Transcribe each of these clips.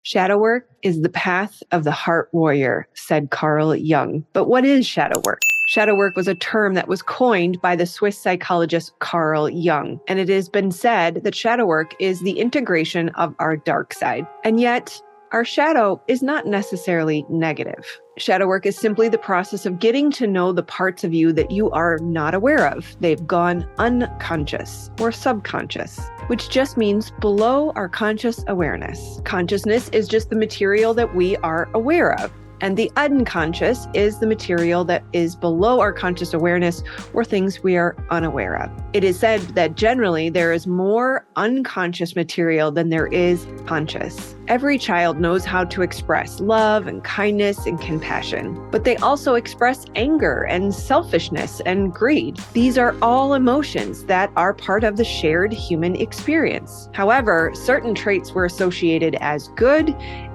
Shadow work is the path of the heart warrior, said Carl Jung. But what is shadow work? Shadow work was a term that was coined by the Swiss psychologist Carl Jung, and it has been said that shadow work is the integration of our dark side. And yet, our shadow is not necessarily negative. Shadow work is simply the process of getting to know the parts of you that you are not aware of. They've gone unconscious or subconscious, which just means below our conscious awareness. Consciousness is just the material that we are aware of. And the unconscious is the material that is below our conscious awareness or things we are unaware of. It is said that generally there is more unconscious material than there is conscious. Every child knows how to express love and kindness and compassion, but they also express anger and selfishness and greed. These are all emotions that are part of the shared human experience. However, certain traits were associated as good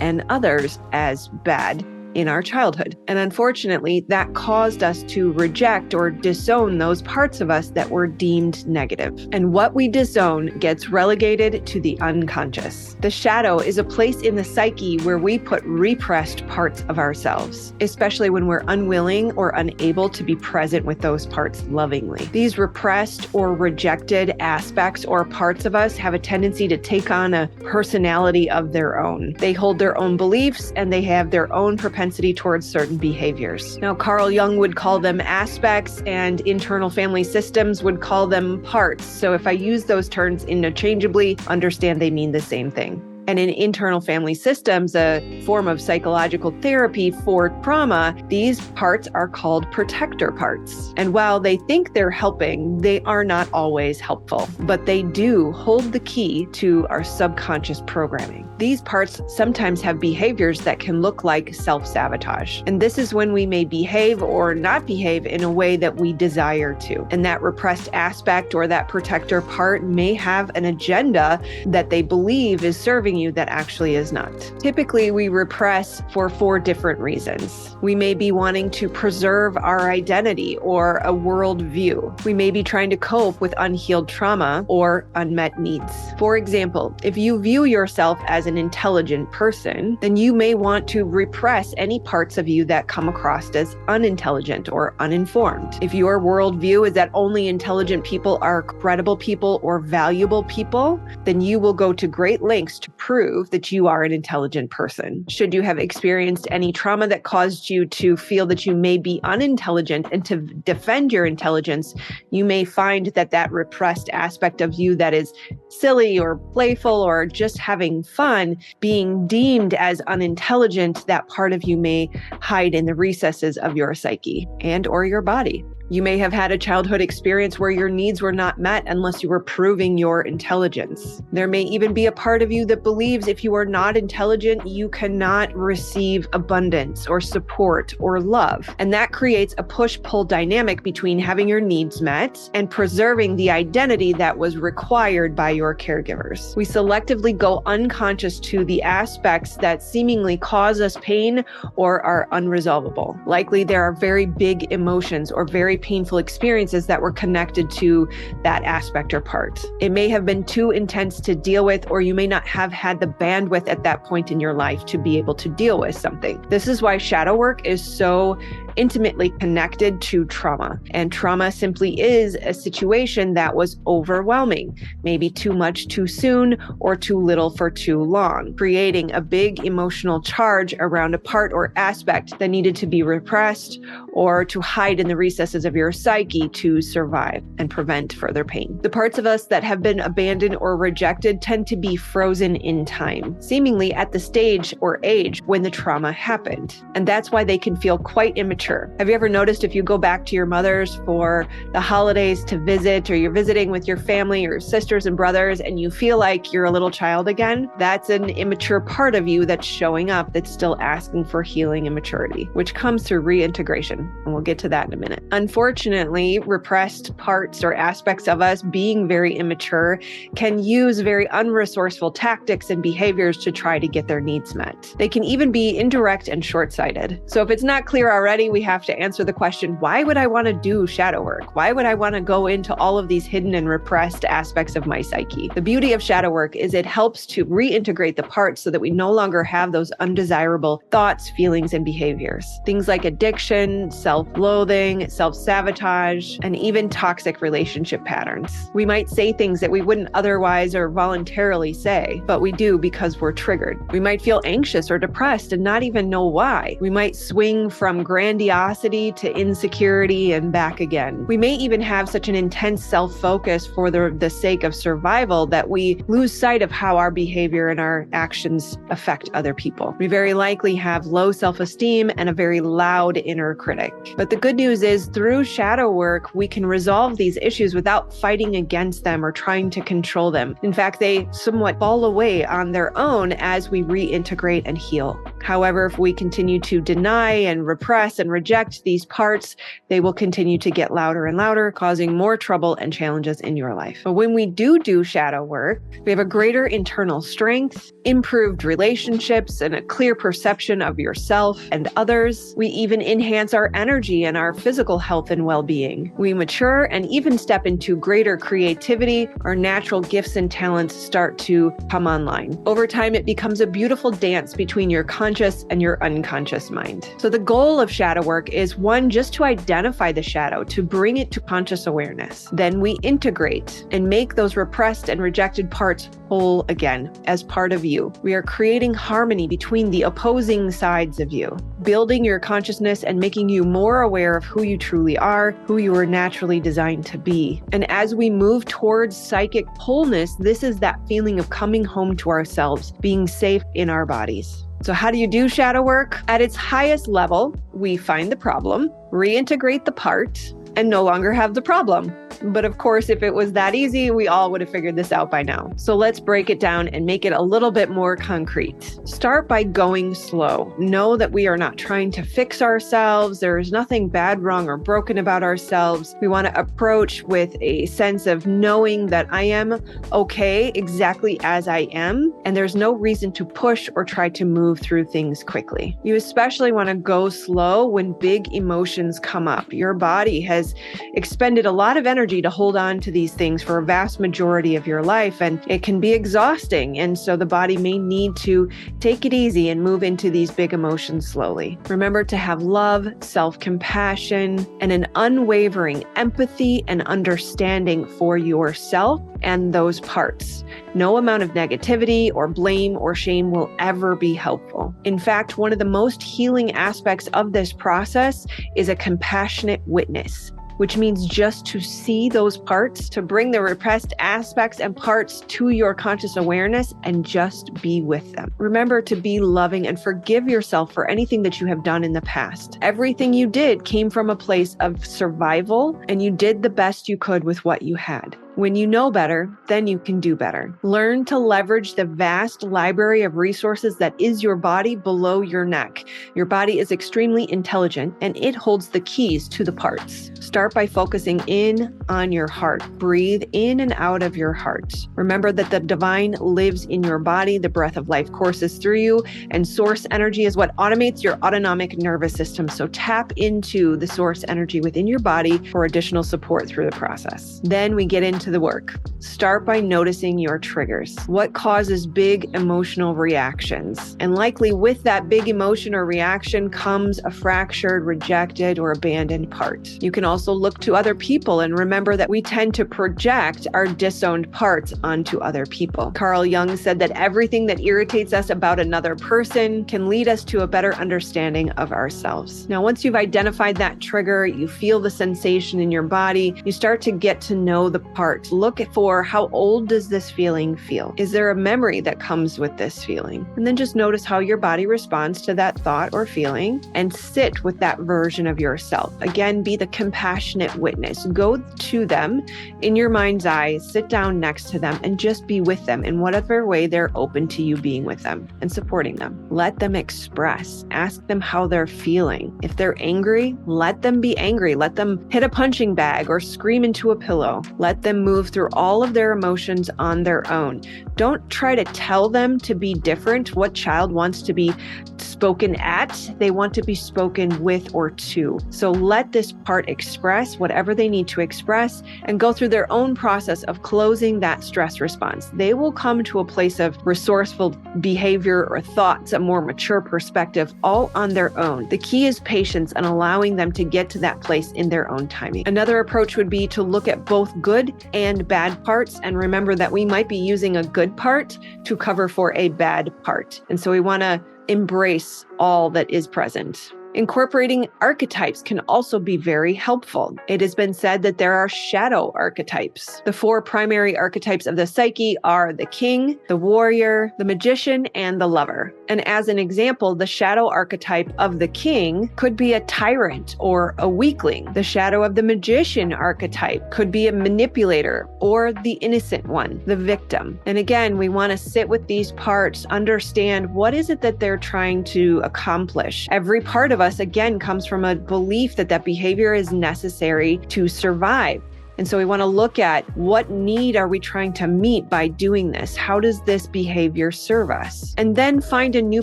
and others as bad in our childhood. And unfortunately, that caused us to reject or disown those parts of us that were deemed negative. And what we disown gets relegated to the unconscious. The shadow is a place in the psyche where we put repressed parts of ourselves, especially when we're unwilling or unable to be present with those parts lovingly. These repressed or rejected aspects or parts of us have a tendency to take on a personality of their own. They hold their own beliefs and they have their own propensity towards certain behaviors. Now, Carl Jung would call them aspects and internal family systems would call them parts. So if I use those terms interchangeably, understand they mean the same thing. And in internal family systems, a form of psychological therapy for trauma, these parts are called protector parts. And while they think they're helping, they are not always helpful, but they do hold the key to our subconscious programming. These parts sometimes have behaviors that can look like self-sabotage. And this is when we may behave or not behave in a way that we desire to. And that repressed aspect or that protector part may have an agenda that they believe is serving you that actually is not. Typically, we repress for 4 different reasons. We may be wanting to preserve our identity or a worldview. We may be trying to cope with unhealed trauma or unmet needs. For example, if you view yourself as an intelligent person, then you may want to repress any parts of you that come across as unintelligent or uninformed. If your worldview is that only intelligent people are credible people or valuable people, then you will go to great lengths to prove that you are an intelligent person. Should you have experienced any trauma that caused you to feel that you may be unintelligent and to defend your intelligence, you may find that that repressed aspect of you that is silly or playful or just having fun, being deemed as unintelligent, that part of you may hide in the recesses of your psyche and or your body. You may have had a childhood experience where your needs were not met unless you were proving your intelligence. There may even be a part of you that believes if you are not intelligent, you cannot receive abundance or support or love. And that creates a push-pull dynamic between having your needs met and preserving the identity that was required by your caregivers. We selectively go unconscious to the aspects that seemingly cause us pain or are unresolvable. Likely there are very big emotions or very painful experiences that were connected to that aspect or part. It may have been too intense to deal with, or you may not have had the bandwidth at that point in your life to be able to deal with something. This is why shadow work is so intimately connected to trauma. And trauma simply is a situation that was overwhelming, maybe too much too soon or too little for too long, creating a big emotional charge around a part or aspect that needed to be repressed or to hide in the recesses of your psyche to survive and prevent further pain. The parts of us that have been abandoned or rejected tend to be frozen in time, seemingly at the stage or age when the trauma happened. And that's why they can feel quite immature. Have you ever noticed if you go back to your mother's for the holidays to visit, or you're visiting with your family or sisters and brothers, and you feel like you're a little child again? That's an immature part of you that's showing up that's still asking for healing and maturity, which comes through reintegration. And we'll get to that in a minute. Unfortunately, repressed parts or aspects of us being very immature can use very unresourceful tactics and behaviors to try to get their needs met. They can even be indirect and short-sighted. So if it's not clear already, we have to answer the question, why would I want to do shadow work? Why would I want to go into all of these hidden and repressed aspects of my psyche? The beauty of shadow work is it helps to reintegrate the parts so that we no longer have those undesirable thoughts, feelings, and behaviors. Things like addiction, self-loathing, self-sabotage, and even toxic relationship patterns. We might say things that we wouldn't otherwise or voluntarily say, but we do because we're triggered. We might feel anxious or depressed and not even know why. We might swing from grandiosity to insecurity and back again. We may even have such an intense self-focus for the sake of survival that we lose sight of how our behavior and our actions affect other people. We very likely have low self-esteem and a very loud inner critic. But the good news is through shadow work, we can resolve these issues without fighting against them or trying to control them. In fact, they somewhat fall away on their own as we reintegrate and heal. However, if we continue to deny and repress and reject these parts, they will continue to get louder and louder, causing more trouble and challenges in your life. But when we do shadow work, we have a greater internal strength, improved relationships, and a clear perception of yourself and others. We even enhance our energy and our physical health and well-being. We mature and even step into greater creativity. Our natural gifts and talents start to come online. Over time, it becomes a beautiful dance between your conscious and your unconscious mind. So the goal of shadow work is one, just to identify the shadow, to bring it to conscious awareness. Then we integrate and make those repressed and rejected parts whole again as part of you. We are creating harmony between the opposing sides of you, building your consciousness and making you more aware of who you truly are, who you were naturally designed to be. And as we move towards psychic wholeness, this is that feeling of coming home to ourselves, being safe in our bodies. So how do you do shadow work? At its highest level, we find the problem, reintegrate the part, and no longer have the problem. But of course, if it was that easy, we all would have figured this out by now. So let's break it down and make it a little bit more concrete. Start by going slow. Know that we are not trying to fix ourselves. There is nothing bad, wrong, or broken about ourselves. We want to approach with a sense of knowing that I am okay exactly as I am, and there's no reason to push or try to move through things quickly. You especially want to go slow when big emotions come up. Your body has expended a lot of energy to hold on to these things for a vast majority of your life, and it can be exhausting. And so the body may need to take it easy and move into these big emotions slowly. Remember to have love, self-compassion, and an unwavering empathy and understanding for yourself and those parts. No amount of negativity or blame or shame will ever be helpful. In fact, one of the most healing aspects of this process is a compassionate witness, which means just to see those parts, to bring the repressed aspects and parts to your conscious awareness and just be with them. Remember to be loving and forgive yourself for anything that you have done in the past. Everything you did came from a place of survival, and you did the best you could with what you had. When you know better, then you can do better. Learn to leverage the vast library of resources that is your body below your neck. Your body is extremely intelligent, and it holds the keys to the parts. Start by focusing in on your heart. Breathe in and out of your heart. Remember that the divine lives in your body. The breath of life courses through you, and source energy is what automates your autonomic nervous system. So tap into the source energy within your body for additional support through the process. Then we get into the work. Start by noticing your triggers. What causes big emotional reactions? And likely with that big emotion or reaction comes a fractured, rejected, or abandoned part. You can also look to other people and remember that we tend to project our disowned parts onto other people. Carl Jung said that everything that irritates us about another person can lead us to a better understanding of ourselves. Now, once you've identified that trigger, you feel the sensation in your body, you start to get to know the part. Look for how old does this feeling feel? Is there a memory that comes with this feeling? And then just notice how your body responds to that thought or feeling and sit with that version of yourself. Again, be the compassionate witness. Go to them in your mind's eye, sit down next to them, and just be with them in whatever way they're open to you being with them and supporting them. Let them express. Ask them how they're feeling. If they're angry, let them be angry. Let them hit a punching bag or scream into a pillow. Let them move through all of their emotions on their own. Don't try to tell them to be different. What child wants to be spoken at? They want to be spoken with or to. So let this part express whatever they need to express and go through their own process of closing that stress response. They will come to a place of resourceful behavior or thoughts, a more mature perspective, all on their own. The key is patience and allowing them to get to that place in their own timing. Another approach would be to look at both good and bad parts and remember that we might be using a good part to cover for a bad part. And so we want to embrace all that is present. Incorporating archetypes can also be very helpful. It has been said that there are shadow archetypes. The 4 primary archetypes of the psyche are the king, the warrior, the magician, and the lover. And as an example, the shadow archetype of the king could be a tyrant or a weakling. The shadow of the magician archetype could be a manipulator or the innocent one, the victim. And again, we want to sit with these parts, understand what is it that they're trying to accomplish. Every part of us, again, comes from a belief that that behavior is necessary to survive. And so we want to look at what need are we trying to meet by doing this? How does this behavior serve us? And then find a new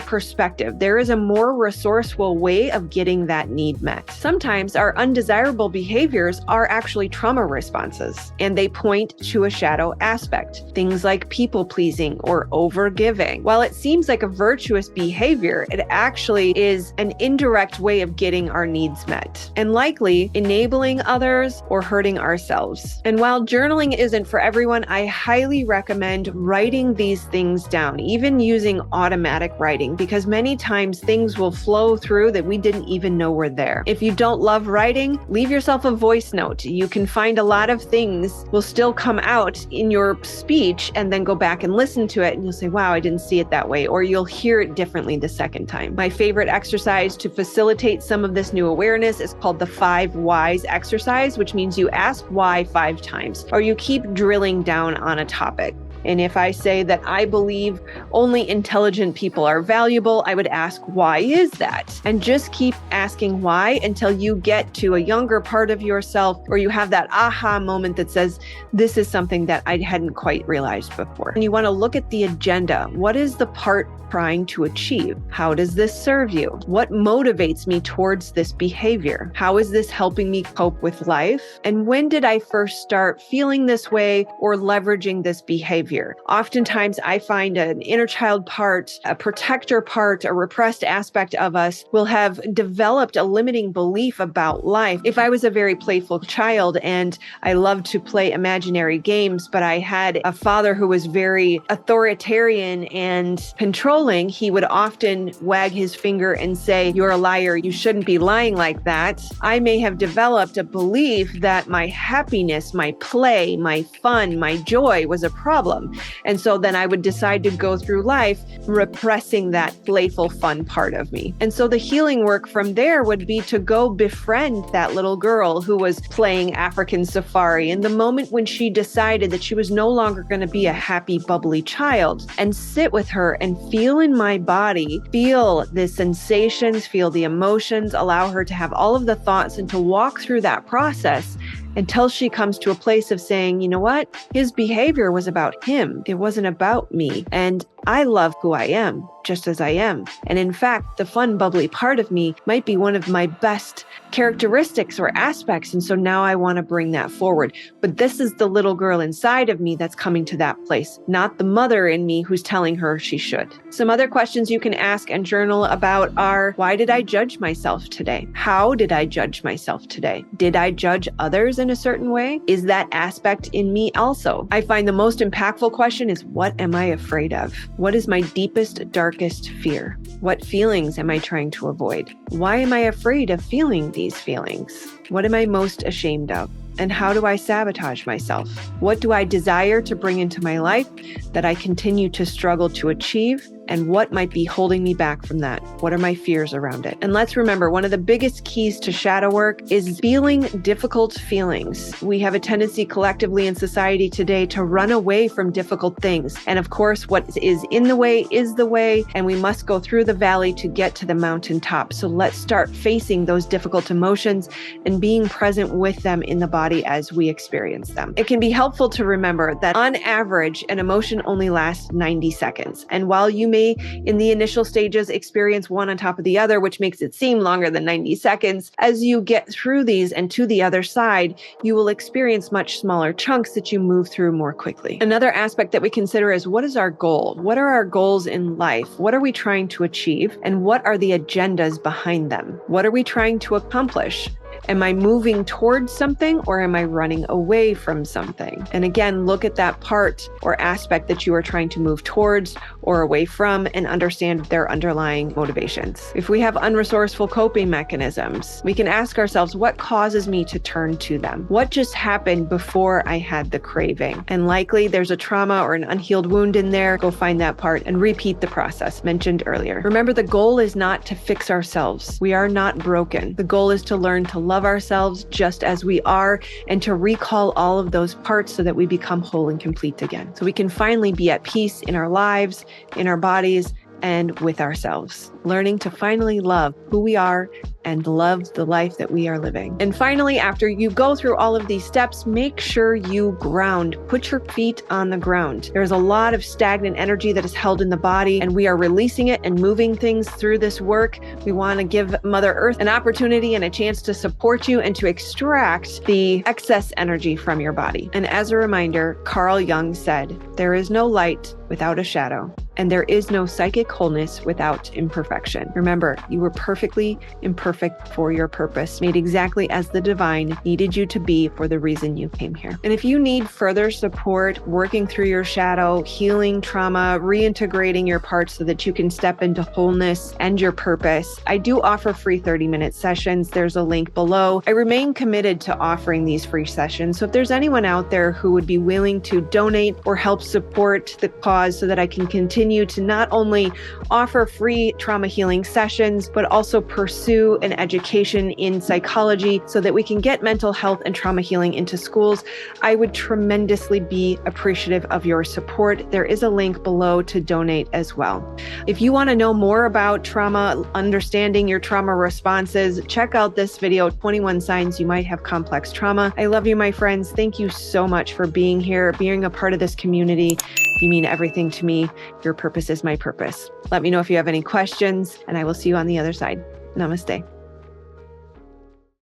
perspective. There is a more resourceful way of getting that need met. Sometimes our undesirable behaviors are actually trauma responses, and they point to a shadow aspect. Things like people pleasing or overgiving. While it seems like a virtuous behavior, it actually is an indirect way of getting our needs met, and likely enabling others or hurting ourselves. And while journaling isn't for everyone, I highly recommend writing these things down, even using automatic writing, because many times things will flow through that we didn't even know were there. If you don't love writing, leave yourself a voice note. You can find a lot of things will still come out in your speech and then go back and listen to it and you'll say, wow, I didn't see it that way, or you'll hear it differently the second time. My favorite exercise to facilitate some of this new awareness is called the 5 whys exercise, which means you ask why 5 times, or you keep drilling down on a topic. And if I say that I believe only intelligent people are valuable, I would ask, why is that? And just keep asking why until you get to a younger part of yourself, or you have that aha moment that says, this is something that I hadn't quite realized before. And you want to look at the agenda. What is the part trying to achieve? How does this serve you? What motivates me towards this behavior? How is this helping me cope with life? And when did I first start feeling this way or leveraging this behavior? Oftentimes I find an inner child part, a protector part, a repressed aspect of us will have developed a limiting belief about life. If I was a very playful child and I loved to play imaginary games, but I had a father who was very authoritarian and controlling, he would often wag his finger and say, you're a liar, you shouldn't be lying like that. I may have developed a belief that my happiness, my play, my fun, my joy was a problem. And so then I would decide to go through life repressing that playful, fun part of me. And so the healing work from there would be to go befriend that little girl who was playing African safari. And the moment when she decided that she was no longer going to be a happy, bubbly child, and sit with her and feel in my body, feel the sensations, feel the emotions, allow her to have all of the thoughts and to walk through that process until she comes to a place of saying, you know what? His behavior was about him. It wasn't about me. And I love who I am, just as I am. And in fact, the fun, bubbly part of me might be one of my best characteristics or aspects. And so now I want to bring that forward. But this is the little girl inside of me that's coming to that place, not the mother in me who's telling her she should. Some other questions you can ask and journal about are, why did I judge myself today? How did I judge myself today? Did I judge others in a certain way? Is that aspect in me also? I find the most impactful question is, what am I afraid of? What is my deepest, darkest fear? What feelings am I trying to avoid? Why am I afraid of feeling these feelings? What am I most ashamed of? And how do I sabotage myself? What do I desire to bring into my life that I continue to struggle to achieve? And what might be holding me back from that? What are my fears around it? And let's remember, one of the biggest keys to shadow work is feeling difficult feelings. We have a tendency collectively in society today to run away from difficult things. And of course, what is in the way is the way, and we must go through the valley to get to the mountaintop. So let's start facing those difficult emotions and and being present with them in the body as we experience them. It can be helpful to remember that on average, an emotion only lasts 90 seconds. And while you may, in the initial stages, experience one on top of the other, which makes it seem longer than 90 seconds, as you get through these and to the other side, you will experience much smaller chunks that you move through more quickly. Another aspect that we consider is, what is our goal? What are our goals in life? What are we trying to achieve? And what are the agendas behind them? What are we trying to accomplish? Am I moving towards something or am I running away from something? And again, look at that part or aspect that you are trying to move towards or away from and understand their underlying motivations. If we have unresourceful coping mechanisms, we can ask ourselves, what causes me to turn to them? What just happened before I had the craving? And likely there's a trauma or an unhealed wound in there. Go find that part and repeat the process mentioned earlier. Remember, the goal is not to fix ourselves. We are not broken. The goal is to learn to love ourselves just as we are and to recall all of those parts so that we become whole and complete again. So we can finally be at peace in our lives, in our bodies, and with ourselves, learning to finally love who we are and love the life that we are living. And finally, after you go through all of these steps, make sure you ground. Put your feet on the ground. There's a lot of stagnant energy that is held in the body, and we are releasing it and moving things through this work. We want to give Mother Earth an opportunity and a chance to support you and to extract the excess energy from your body. And as a reminder, Carl Jung said, "There is no light without a shadow, and there is no psychic wholeness without imperfection." Remember, you were perfectly imperfect for your purpose, made exactly as the divine needed you to be for the reason you came here. And if you need further support working through your shadow, healing trauma, reintegrating your parts so that you can step into wholeness and your purpose, I do offer free 30-minute sessions. There's a link below. I remain committed to offering these free sessions. So if there's anyone out there who would be willing to donate or help support the cause so that I can continue to not only offer free trauma healing sessions, but also pursue an education in psychology so that we can get mental health and trauma healing into schools, I would tremendously be appreciative of your support. There is a link below to donate as well. If you want to know more about trauma, understanding your trauma responses, check out this video, 21 Signs You Might Have Complex Trauma. I love you, my friends. Thank you so much for being here, being a part of this community. You mean everything to me. Your purpose is my purpose. Let me know if you have any questions, and I will see you on the other side. Namaste.